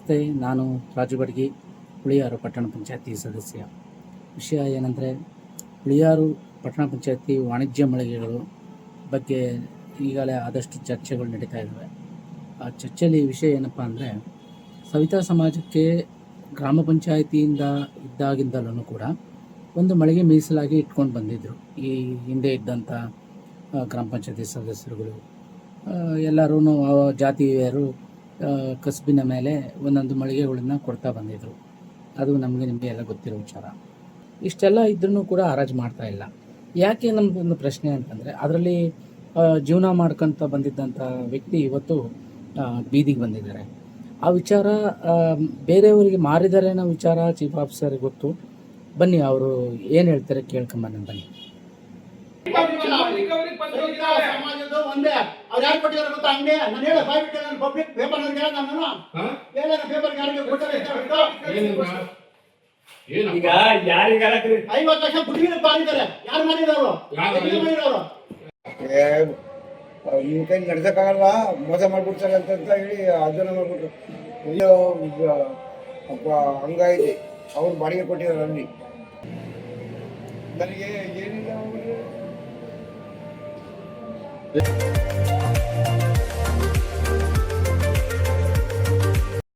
ನಮಸ್ತೆ. ನಾನು ರಾಜು ಬಡ್ಗಿ, ಹುಳಿಯಾರು ಪಟ್ಟಣ ಪಂಚಾಯತಿ ಸದಸ್ಯ. ವಿಷಯ ಏನಂದರೆ, ಹುಳಿಯಾರು ಪಟ್ಟಣ ಪಂಚಾಯತಿ ವಾಣಿಜ್ಯ ಮಳಿಗೆಗಳು ಬಗ್ಗೆ ಈಗಾಗಲೇ ಆದಷ್ಟು ಚರ್ಚೆಗಳು ನಡೀತಾ ಇದ್ದಾವೆ. ಆ ಚರ್ಚೆಯಲ್ಲಿ ವಿಷಯ ಏನಪ್ಪ ಅಂದರೆ, ಸವಿತಾ ಸಮಾಜಕ್ಕೆ ಗ್ರಾಮ ಪಂಚಾಯತಿಯಿಂದ ಇದ್ದಾಗಿಂದಲೂ ಕೂಡ ಒಂದು ಮಳಿಗೆ ಮೀಸಲಾಗಿ ಇಟ್ಕೊಂಡು ಬಂದಿದ್ದರು. ಈ ಹಿಂದೆ ಇದ್ದಂಥ ಗ್ರಾಮ ಪಂಚಾಯತಿ ಸದಸ್ಯರುಗಳು ಎಲ್ಲರೂ ಜಾತಿಯರು ಕಸುಬಿನ ಮೇಲೆ ಒಂದೊಂದು ಮಳಿಗೆಗಳನ್ನ ಕೊಡ್ತಾ ಬಂದಿದ್ದರು. ಅದು ನಿಮಗೆ ಎಲ್ಲ ಗೊತ್ತಿರೋ ವಿಚಾರ. ಇಷ್ಟೆಲ್ಲ ಇದ್ರೂ ಕೂಡ ಹರಾಜು ಮಾಡ್ತಾ ಇಲ್ಲ. ಯಾಕೆ ನಮ್ಮದೊಂದು ಪ್ರಶ್ನೆ ಅಂತಂದರೆ, ಅದರಲ್ಲಿ ಜೀವನ ಮಾಡ್ಕೊತ ಬಂದಿದ್ದಂಥ ವ್ಯಕ್ತಿ ಇವತ್ತು ಬೀದಿಗೆ ಬಂದಿದ್ದಾರೆ. ಆ ವಿಚಾರ ಬೇರೆಯವರಿಗೆ ಮಾರಿದ್ದಾರೆ ಅನ್ನೋ ವಿಚಾರ ಚೀಫ್ ಆಫೀಸರ್ಗೆ ಗೊತ್ತು. ಬನ್ನಿ, ಅವರು ಏನು ಹೇಳ್ತಾರೆ ಕೇಳ್ಕೊಂಬನ್ನಿ ಬನ್ನಿ. ಸಮಾಜದ್ದು ಒಂದೇ ಅವ್ರು ಯಾರು ಕೊಟ್ಟಿದ್ದಾರೆ ಗೊತ್ತಾ? ಅಂಗಡಿ ನಾನು ಹೇಳ ಬಾಯ್ ಬಿಟ್ಟು ನಾನು ಪಬ್ಲಿಕ್ ಪೇಪರ್ ಹೇಳ ನಾನು ಹೇಳ ಪೇಪರ್ ಯಾರಿಗೆ ಕೊಡ್ತಾರೆ? ಈಗ ಯಾರಿಗಾರ 50 ಲಕ್ಷ ಗುಡ್ಗಿನ ಬಾರಿದ್ದಾರೆ. ಯಾರು ಮಾಡಿದವರು? ಮಾಡಿದವರು ನಿಮ್ಮ ಕೈ ನಡ್ಸಕ್ಕಾಗಲ್ಲ, ಮೋಸ ಮಾಡ್ಬಿಡ್ತಾರೆ ಅಂತ ಹೇಳಿ ಅದನ್ನ ಮಾಡ್ಬಿಟ್ರು. ಇಲ್ಲೋ ಹಂಗಾಗಿದೆ, ಅವ್ರು ಬಾಡಿಗೆ ಕೊಟ್ಟಿದ್ದಾರೆ ಅಲ್ಲಿ. ನನಗೆ ಏನಿಲ್ಲ ಅವರು